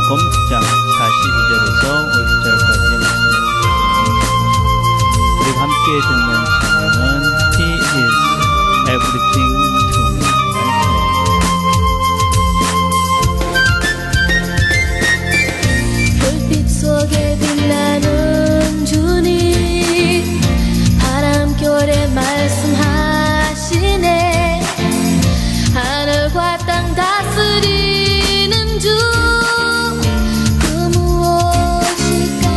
마가복음 9장 42절에서 50절까지 말씀입니다. 우리 함께 듣는 찬양은 He is everything to me. 불빛 속에 빛나는 주님, 바람결에 말씀하시네. 하늘과 땅 다스리는 주, 그 무엇일까.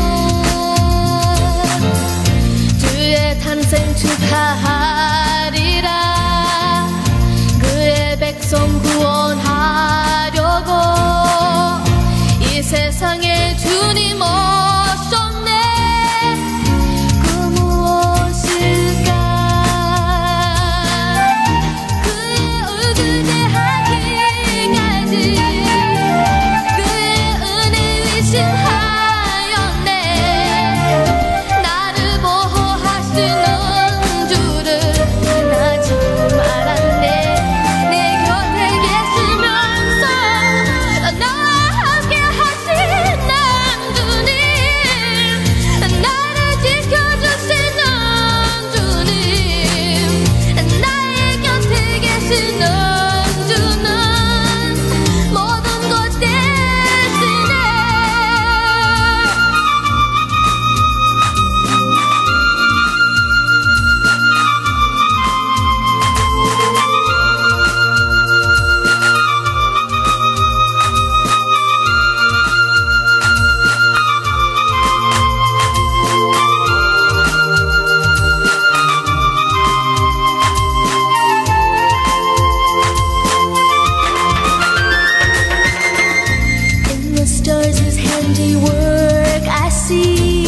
주의 탄생 축하하리라. 그의 백성 구원하려고 이 세상에 주님 오셨네. 그 무엇일까. 그의 얼굴에 하기까지 그의 은혜 의심하였네. 나를 보호하시는 주를 나 지금 알았네. 내 곁에 계시면서 나와 함께 하시는 주님, 나를 지켜주시는 주님, 나의 곁에 계시는 주는 모든 것 대신에 In the stars his handiwork I see.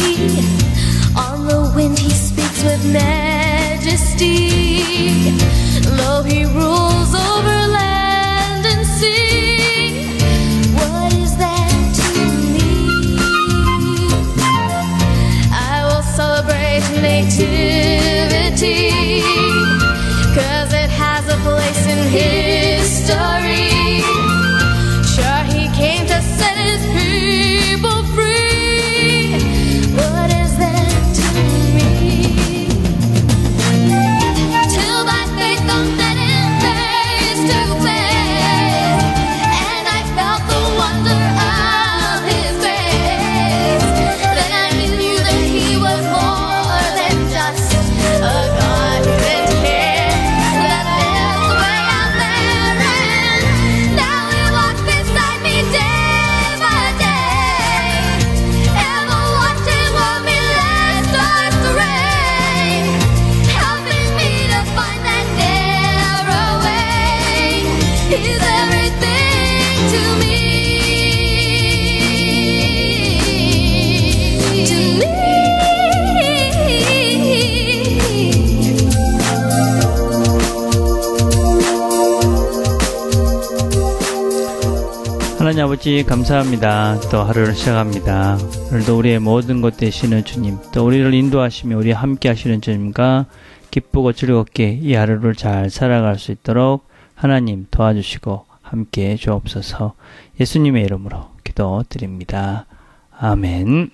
On the wind he speaks with majesty. Lo, he rules over land and sea. What is that to me? I will celebrate nativity, 'cause it has a place in history. Sure, he came to set his people free. What is that to me? Till by faith I'm met him face to face, and I felt the wonder of his grace. Then I knew that he was more than just a God who didn't care, that lived the way I'm living. Now he walks beside me day by day, ever watching for me let stars to rain, helping me to find that narrow way. He's everything to me. To me. 하나님 아버지 감사합니다. 또 하루를 시작합니다. 오늘도 우리의 모든 것 되시는 주님, 또 우리를 인도하시며 우리 함께 하시는 주님과 기쁘고 즐겁게 이 하루를 잘 살아갈 수 있도록 하나님 도와주시고 함께 주옵소서. 예수님의 이름으로 기도드립니다. 아멘.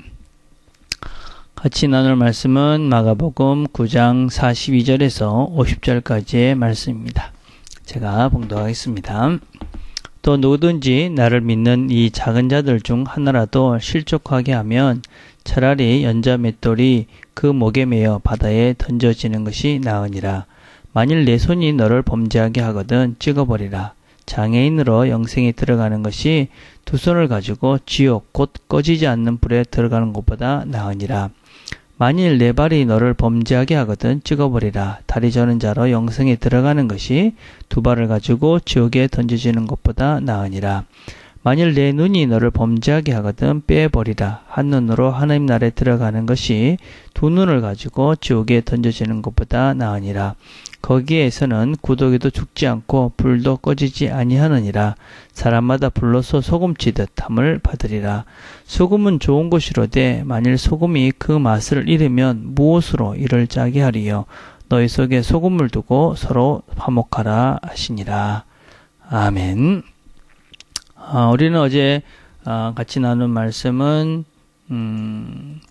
같이 나눌 말씀은 마가복음 9장 42절에서 50절까지의 말씀입니다. 제가 봉독하겠습니다. 또 누구든지 나를 믿는 이 작은 자들 중 하나라도 실족하게 하면 차라리 연자 맷돌이 그 목에 매어 바다에 던져지는 것이 나으니라. 만일 내 손이 너를 범죄하게 하거든 찍어버리라. 장애인으로 영생에 들어가는 것이 두 손을 가지고 지옥 곧 꺼지지 않는 불에 들어가는 것보다 나으니라. 만일 내 발이 너를 범죄하게 하거든 찍어버리라. 다리 저는 자로 영생에 들어가는 것이 두 발을 가지고 지옥에 던져지는 것보다 나으니라. 만일 내 눈이 너를 범죄하게 하거든 빼버리라. 한 눈으로 하나님 나라에 들어가는 것이 두 눈을 가지고 지옥에 던져지는 것보다 나으니라. 거기에서는 구더기도 죽지 않고 불도 꺼지지 아니하느니라. 사람마다 불로서 소금치듯 함을 받으리라. 소금은 좋은 것이로되 만일 소금이 그 맛을 잃으면 무엇으로 이를 짜게 하리요. 너희 속에 소금을 두고 서로 화목하라 하시니라. 아멘. 우리는 어제 같이 나눈 말씀은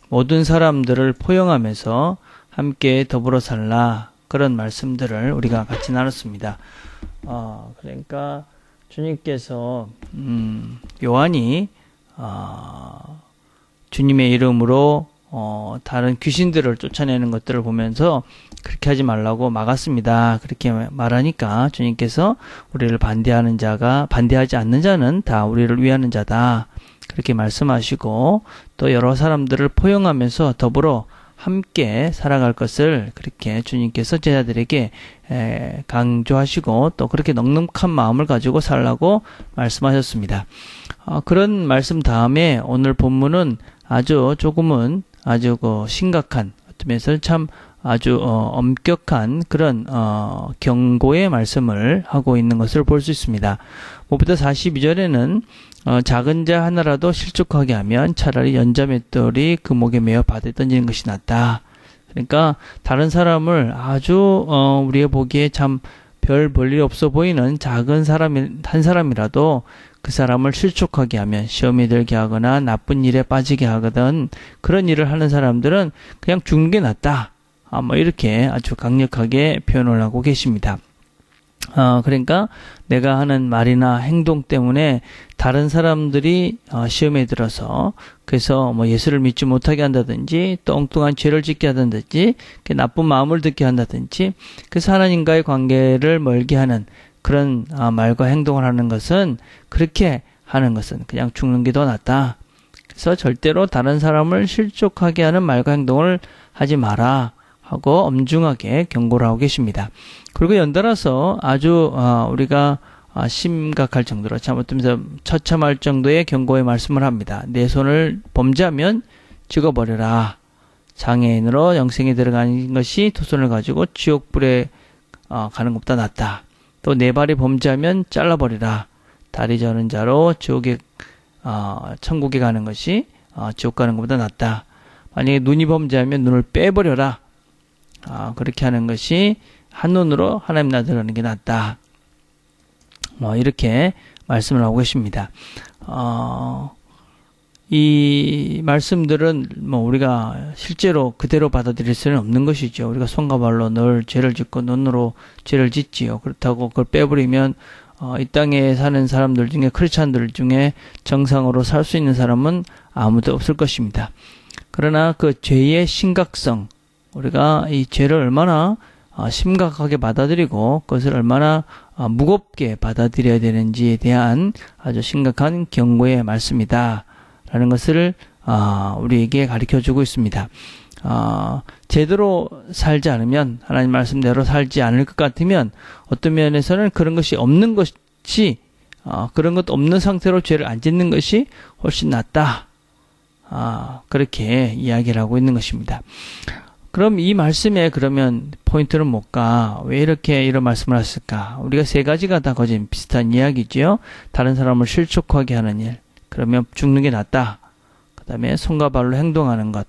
모든 사람들을 포용하면서 함께 더불어 살라, 그런 말씀들을 우리가 같이 나눴습니다. 그러니까 주님께서 요한이 주님의 이름으로 다른 귀신들을 쫓아내는 것들을 보면서 그렇게 하지 말라고 막았습니다. 그렇게 말하니까 주님께서 우리를 반대하지 않는 자는 다 우리를 위하는 자다, 그렇게 말씀하시고, 또 여러 사람들을 포용하면서 더불어 함께 살아갈 것을 그렇게 주님께서 제자들에게 강조하시고, 또 그렇게 넉넉한 마음을 가지고 살라고 말씀하셨습니다. 그런 말씀 다음에 오늘 본문은 아주 심각한, 어떤 면에서 참 아주 엄격한 그런 경고의 말씀을 하고 있는 것을 볼 수 있습니다. 무엇보다 42절에는 작은 자 하나라도 실족하게 하면 차라리 연자맷돌이 그 목에 매어 바다에 던지는 것이 낫다. 그러니까 다른 사람을 아주 우리가 보기에 참 별 볼일 없어 보이는 작은 한 사람이라도 그 사람을 실족하게 하면, 시험에 들게 하거나 나쁜 일에 빠지게 하거든, 그런 일을 하는 사람들은 그냥 죽는 게 낫다, 이렇게 아주 강력하게 표현을 하고 계십니다. 그러니까 내가 하는 말이나 행동 때문에 다른 사람들이 시험에 들어서, 그래서 예수를 믿지 못하게 한다든지, 또 엉뚱한 죄를 짓게 하든지, 나쁜 마음을 듣게 한다든지, 그래서 하나님과의 관계를 멀게 하는 그런 말과 행동을 하는 것은, 그렇게 하는 것은 그냥 죽는 게 더 낫다. 그래서 절대로 다른 사람을 실족하게 하는 말과 행동을 하지 마라 하고 엄중하게 경고를 하고 계십니다. 그리고 연달아서 아주 우리가 심각할 정도로, 잘못하면서 처참할 정도의 경고의 말씀을 합니다. 내 손을 범죄하면 찍어버려라. 장애인으로 영생에 들어가는 것이 두 손을 가지고 지옥불에 가는 것보다 낫다. 또 내 발이 범죄하면 잘라버리라. 다리 저는 자로 천국에 가는 것이 지옥 가는 것보다 낫다. 만약에 눈이 범죄하면 눈을 빼버려라. 그렇게 하는 것이 한눈으로 하나님 나라 들어가는 게 낫다. 이렇게 말씀을 하고 계십니다. 이 말씀들은 우리가 실제로 그대로 받아들일 수는 없는 것이죠. 우리가 손과 발로 늘 죄를 짓고 눈으로 죄를 짓지요. 그렇다고 그걸 빼버리면 이 땅에 사는 사람들 중에, 크리스찬들 중에 정상으로 살 수 있는 사람은 아무도 없을 것입니다. 그러나 그 죄의 심각성, 우리가 이 죄를 얼마나 심각하게 받아들이고 그것을 얼마나 무겁게 받아들여야 되는지에 대한 아주 심각한 경고의 말씀이다 라는 것을 우리에게 가르쳐주고 있습니다. 제대로 살지 않으면, 하나님 말씀대로 살지 않을 것 같으면 어떤 면에서는 그런 것이 없는 것이, 그런 것 없는 상태로 죄를 안 짓는 것이 훨씬 낫다, 그렇게 이야기를 하고 있는 것입니다. 그럼 이 말씀에 그러면 포인트는 뭘까? 왜 이렇게 이런 말씀을 하셨을까? 우리가 세 가지가 다 거진 비슷한 이야기지요. 다른 사람을 실족하게 하는 일, 그러면 죽는 게 낫다. 그 다음에 손과 발로 행동하는 것,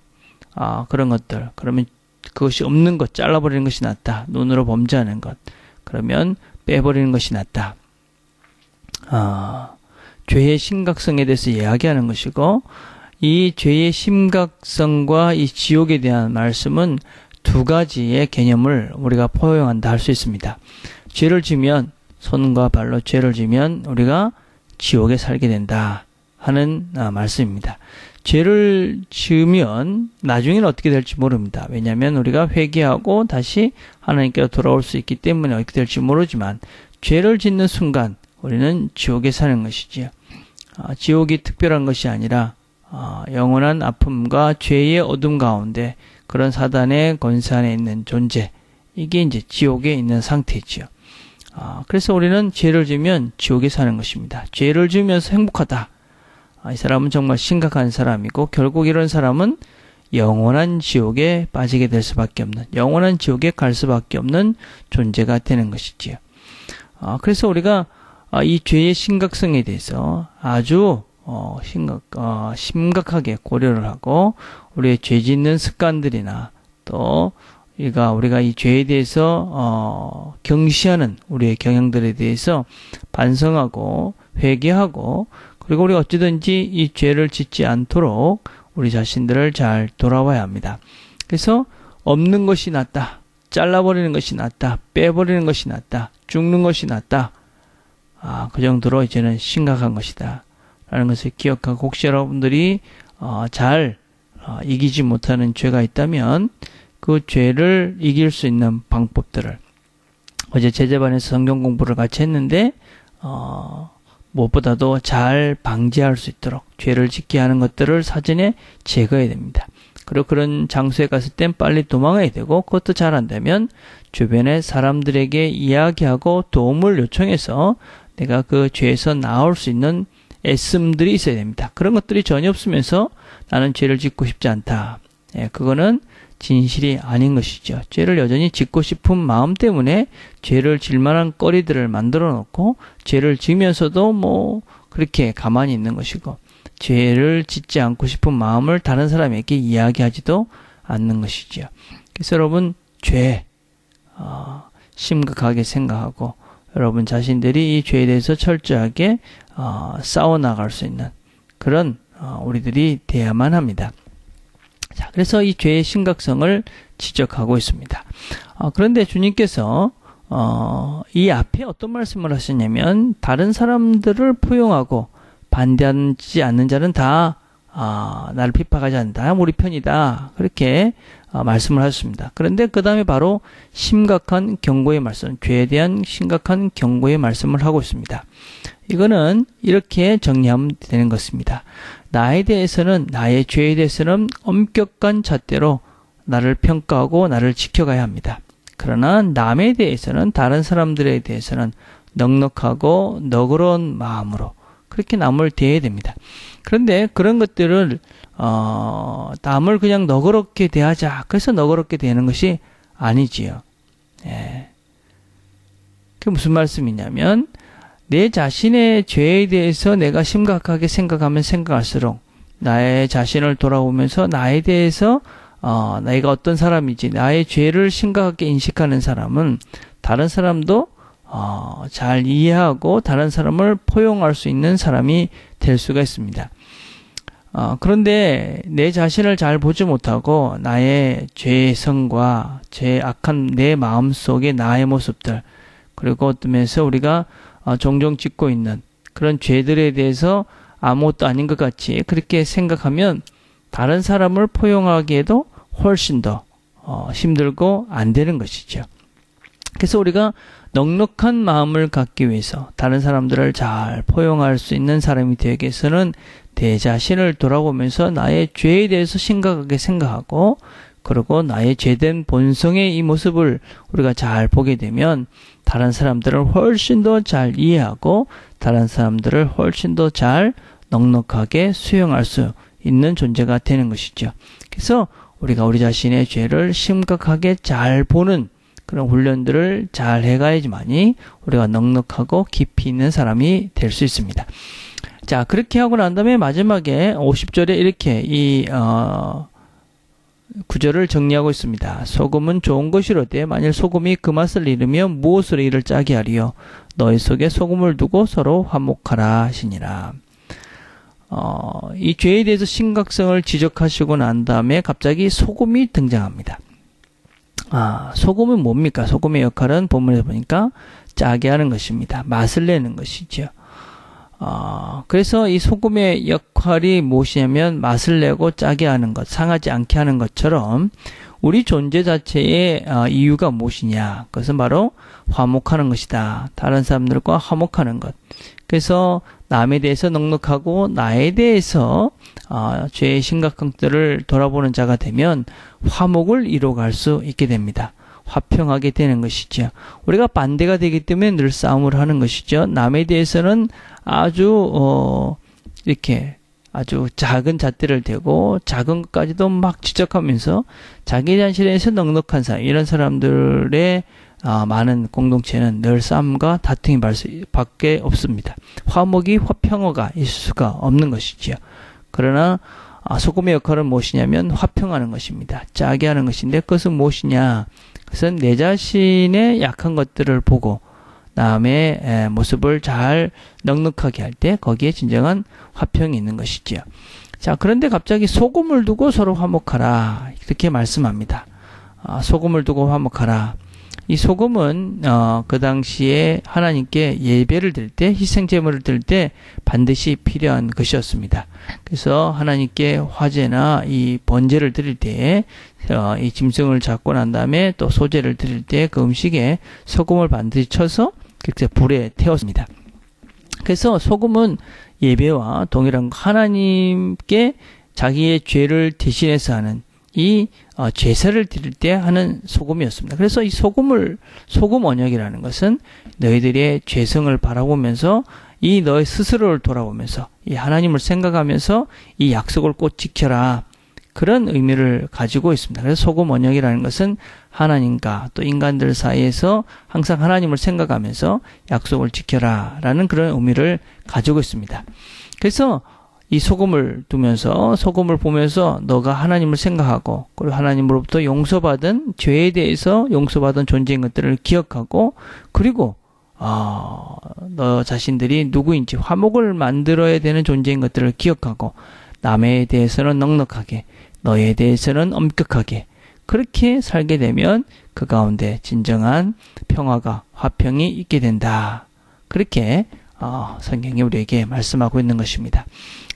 그런 것들, 그러면 그것이 없는 것, 잘라버리는 것이 낫다. 눈으로 범죄하는 것, 그러면 빼버리는 것이 낫다. 죄의 심각성에 대해서 이야기하는 것이고, 이 죄의 심각성과 이 지옥에 대한 말씀은 두 가지의 개념을 우리가 포용한다 할 수 있습니다. 죄를 지면, 손과 발로 죄를 지면 우리가 지옥에 살게 된다 하는 말씀입니다. 죄를 지으면 나중에는 어떻게 될지 모릅니다. 왜냐하면 우리가 회개하고 다시 하나님께로 돌아올 수 있기 때문에 어떻게 될지 모르지만, 죄를 짓는 순간 우리는 지옥에 사는 것이지요. 지옥이 특별한 것이 아니라 영원한 아픔과 죄의 어둠 가운데 그런 사단의 권세 안에 있는 존재, 이게 이제 지옥에 있는 상태지요. 그래서 우리는 죄를 지으면 지옥에 사는 것입니다. 죄를 지으면서 행복하다. 이 사람은 정말 심각한 사람이고, 결국 이런 사람은 영원한 지옥에 빠지게 될 수밖에 없는, 영원한 지옥에 갈 수밖에 없는 존재가 되는 것이지요. 그래서 우리가 이 죄의 심각성에 대해서 아주 심각하게 고려를 하고, 우리의 죄 짓는 습관들이나 또 우리가 이 죄에 대해서 경시하는 우리의 경향들에 대해서 반성하고 회개하고 그리고 우리가 어찌든지 이 죄를 짓지 않도록 우리 자신들을 잘 돌아봐야 합니다. 그래서 없는 것이 낫다. 잘라버리는 것이 낫다. 빼버리는 것이 낫다. 죽는 것이 낫다. 그 정도로 이제는 심각한 것이다. 라는 것을 기억하고 혹시 여러분들이 잘 이기지 못하는 죄가 있다면 그 죄를 이길 수 있는 방법들을 어제 제자반에서 성경 공부를 같이 했는데 무엇보다도 잘 방지할 수 있도록 죄를 짓게 하는 것들을 사전에 제거해야 됩니다. 그리고 그런 장소에 갔을 땐 빨리 도망가야 되고 그것도 잘 안 되면 주변의 사람들에게 이야기하고 도움을 요청해서 내가 그 죄에서 나올 수 있는 애씀들이 있어야 됩니다. 그런 것들이 전혀 없으면서 나는 죄를 짓고 싶지 않다. 그거는 진실이 아닌 것이죠. 죄를 여전히 짓고 싶은 마음 때문에 죄를 질 만한 거리들을 만들어 놓고 죄를 지면서도 뭐 그렇게 가만히 있는 것이고 죄를 짓지 않고 싶은 마음을 다른 사람에게 이야기하지도 않는 것이죠. 그래서 여러분 죄 심각하게 생각하고 여러분 자신들이 이 죄에 대해서 철저하게 싸워나갈 수 있는 그런 우리들이 돼야만 합니다. 자, 그래서 이 죄의 심각성을 지적하고 있습니다. 그런데 주님께서 이 앞에 어떤 말씀을 하셨냐면 다른 사람들을 포용하고 반대하지 않는 자는 다 나를 핍박하지 않는다. 우리 편이다. 그렇게 말씀을 하셨습니다. 그런데 그 다음에 바로 심각한 경고의 말씀, 죄에 대한 심각한 경고의 말씀을 하고 있습니다. 이거는 이렇게 정리하면 되는 것입니다. 나에 대해서는, 나의 죄에 대해서는 엄격한 잣대로 나를 평가하고 나를 지켜가야 합니다. 그러나 남에 대해서는, 다른 사람들에 대해서는 넉넉하고 너그러운 마음으로 그렇게 남을 대해야 됩니다. 그런데 그런 것들을 남을 그냥 너그럽게 대하자. 그래서 너그럽게 대하는 것이 아니지요. 그게 무슨 말씀이냐면 내 자신의 죄에 대해서 내가 심각하게 생각하면 생각할수록 나의 자신을 돌아보면서 나에 대해서 내가 어떤 사람이지 나의 죄를 심각하게 인식하는 사람은 다른 사람도 잘 이해하고 다른 사람을 포용할 수 있는 사람이 될 수가 있습니다. 그런데 내 자신을 잘 보지 못하고 나의 죄성과 제 악한 내 마음 속의 나의 모습들 그리고 어떤 면에서 우리가 종종 짓고 있는 그런 죄들에 대해서 아무것도 아닌 것 같이 그렇게 생각하면 다른 사람을 포용하기에도 훨씬 더 힘들고 안 되는 것이죠. 그래서 우리가 넉넉한 마음을 갖기 위해서 다른 사람들을 잘 포용할 수 있는 사람이 되기 위해서는 내 자신을 돌아보면서 나의 죄에 대해서 심각하게 생각하고 그리고 나의 죄된 본성의 이 모습을 우리가 잘 보게 되면 다른 사람들을 훨씬 더 잘 이해하고 다른 사람들을 훨씬 더 잘 넉넉하게 수용할 수 있는 존재가 되는 것이죠. 그래서 우리가 우리 자신의 죄를 심각하게 잘 보는 그런 훈련들을 잘 해가야지만이 우리가 넉넉하고 깊이 있는 사람이 될 수 있습니다. 자, 그렇게 하고 난 다음에 마지막에 50절에 이렇게 이 구절을 정리하고 있습니다. 소금은 좋은 것이로되 만일 소금이 그 맛을 잃으면 무엇으로 이를 짜게 하리요? 너희 속에 소금을 두고 서로 화목하라 하시니라. 이 죄에 대해서 심각성을 지적하시고 난 다음에 갑자기 소금이 등장합니다. 소금은 뭡니까? 소금의 역할은 본문에서 보니까 짜게 하는 것입니다. 맛을 내는 것이죠. 그래서 이 소금의 역할이 무엇이냐면 맛을 내고 짜게 하는 것, 상하지 않게 하는 것처럼 우리 존재 자체의 이유가 무엇이냐? 그것은 바로 화목하는 것이다. 다른 사람들과 화목하는 것. 그래서 남에 대해서 넉넉하고 나에 대해서 죄의 심각성들을 돌아보는 자가 되면 화목을 이루어갈 수 있게 됩니다. 화평하게 되는 것이죠. 우리가 반대가 되기 때문에 늘 싸움을 하는 것이죠. 남에 대해서는 아주 이렇게 아주 작은 잣대를 대고 작은 것까지도 막 지적하면서 자기 자신에서 넉넉한 사람, 이런 사람들의 많은 공동체는 늘 싸움과 다툼이 밖에 없습니다. 화목이 화평어가 있을 수가 없는 것이지요. 그러나 소금의 역할은 무엇이냐면 화평하는 것입니다. 짜게 하는 것인데 그것은 무엇이냐? 그것은 내 자신의 약한 것들을 보고 남의 모습을 잘 넉넉하게 할 때 거기에 진정한 화평이 있는 것이지요. 자, 그런데 갑자기 소금을 두고 서로 화목하라 이렇게 말씀합니다. 소금을 두고 화목하라. 이 소금은 그 당시에 하나님께 예배를 드릴 때, 희생 제물을 드릴 때 반드시 필요한 것이었습니다. 그래서 하나님께 화제나 이 번제를 드릴 때에 이 짐승을 잡고 난 다음에 또 소제를 드릴 때 그 음식에 소금을 반드시 쳐서 그렇게 불에 태웠습니다. 그래서 소금은 예배와 동일한 하나님께 자기의 죄를 대신해서 하는 이 제사를 드릴 때 하는 소금이었습니다. 그래서 이 소금 언약이라는 것은 너희들의 죄성을 바라보면서 이 너희 스스로를 돌아보면서 이 하나님을 생각하면서 이 약속을 꼭 지켜라. 그런 의미를 가지고 있습니다. 그래서 소금 언약이라는 것은 하나님과 또 인간들 사이에서 항상 하나님을 생각하면서 약속을 지켜라 라는 그런 의미를 가지고 있습니다. 그래서 이 소금을 두면서 소금을 보면서 너가 하나님을 생각하고 그리고 하나님으로부터 용서받은 죄에 대해서 용서받은 존재인 것들을 기억하고 그리고 너 자신들이 누구인지 화목을 만들어야 되는 존재인 것들을 기억하고 남에 대해서는 넉넉하게 너에 대해서는 엄격하게 그렇게 살게 되면 그 가운데 진정한 평화가 화평이 있게 된다. 그렇게 성경이 우리에게 말씀하고 있는 것입니다.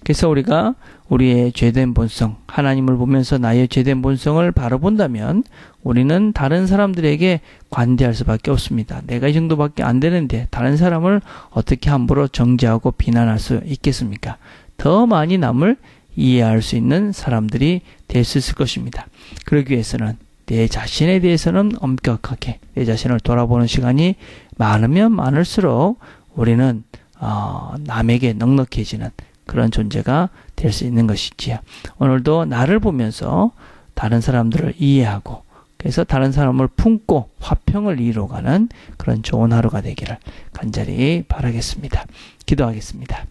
그래서 우리가 우리의 죄된 본성, 하나님을 보면서 나의 죄된 본성을 바라본다면 우리는 다른 사람들에게 관대할 수밖에 없습니다. 내가 이 정도밖에 안 되는데 다른 사람을 어떻게 함부로 정죄하고 비난할 수 있겠습니까? 더 많이 남을 이해할 수 있는 사람들이 될 수 있을 것입니다. 그러기 위해서는 내 자신에 대해서는 엄격하게 내 자신을 돌아보는 시간이 많으면 많을수록 우리는 남에게 넉넉해지는 그런 존재가 될 수 있는 것이지요. 오늘도 나를 보면서 다른 사람들을 이해하고 그래서 다른 사람을 품고 화평을 이루어가는 그런 좋은 하루가 되기를 간절히 바라겠습니다. 기도하겠습니다.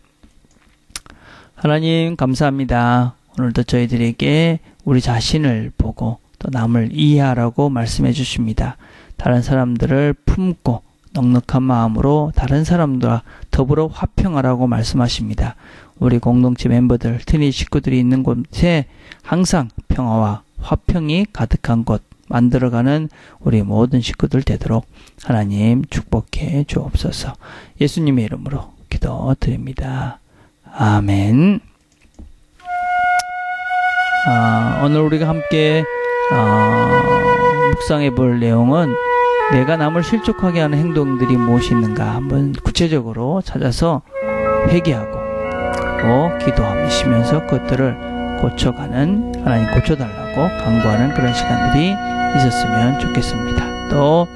하나님 감사합니다. 오늘도 저희들에게 우리 자신을 보고 또 남을 이해하라고 말씀해 주십니다. 다른 사람들을 품고 넉넉한 마음으로 다른 사람들과 더불어 화평하라고 말씀하십니다. 우리 공동체 멤버들, 트니 식구들이 있는 곳에 항상 평화와 화평이 가득한 곳 만들어가는 우리 모든 식구들 되도록 하나님 축복해 주옵소서. 예수님의 이름으로 기도드립니다. 아멘. 오늘 우리가 함께 묵상해 볼 내용은 내가 남을 실족하게 하는 행동들이 무엇이 있는가 한번 구체적으로 찾아서 회개하고 또 기도하시면서 그것들을 고쳐가는 하나님 고쳐달라고 간구하는 그런 시간들이 있었으면 좋겠습니다. 또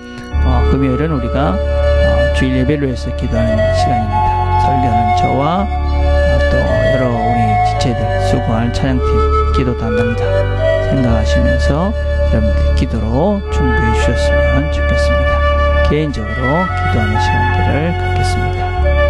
금요일은 우리가 주일 예배로 해서 기도하는 시간입니다. 설교는 저와 또 여러 우리 지체들 수고하는 찬양팀 기도 담당자 생각하시면서 여러분들 기도로 충분히 주셨으면 좋겠습니다. 개인적으로 기도하는 시간들을 갖겠습니다.